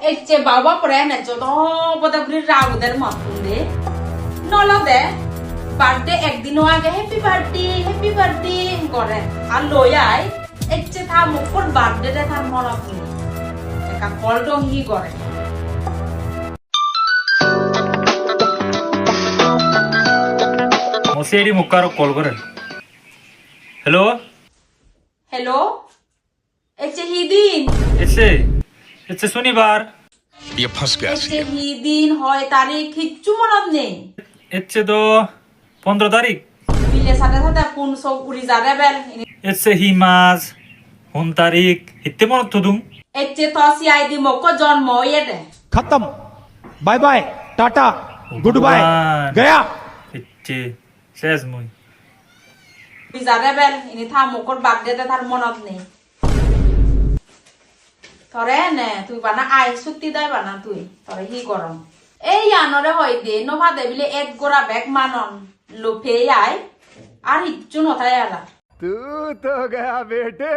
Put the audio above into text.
Eche bawa prene jodo pada beri raguder matunde. Nolo de birthday ekdino age happy birthday করে আর লয়াই এচ্ছে থা মুখর birthday রে থা মনত নেই একা কল ডং হি করে মোসেরি মুকার কল করে হ্যালো হ্যালো এচ্ছে হিদিন এসে শনিবার ये फंस गया এচ্ছে হিদিন হয় তারিখ কিচ্ছু মনত নেই এসে তো 15 তারিখ বিলে সাথে সাথে ফোন সব উড়ি যাবে বেল এসে হিমাজ 9 তারিখ হিতে মনত তুদুম এচ্ছে তো সিআইডি মক জন্ম ইয়েতে खत्म bye bye tata goodbye गया এসে শেষ মুই উড়ি যাবে বেল ইনি থা মুখর বার্থডে তে তার মনত নেই তরে নে তুই বানা আই সুতি দাই বানা তুই তরে হি গরম এই আনরে হয় দে নভা দে বিলে এক গোরা ব্যাগ মানন লোফে আই আর ইচ্ছু নথায় আলা तू तो गया बेटे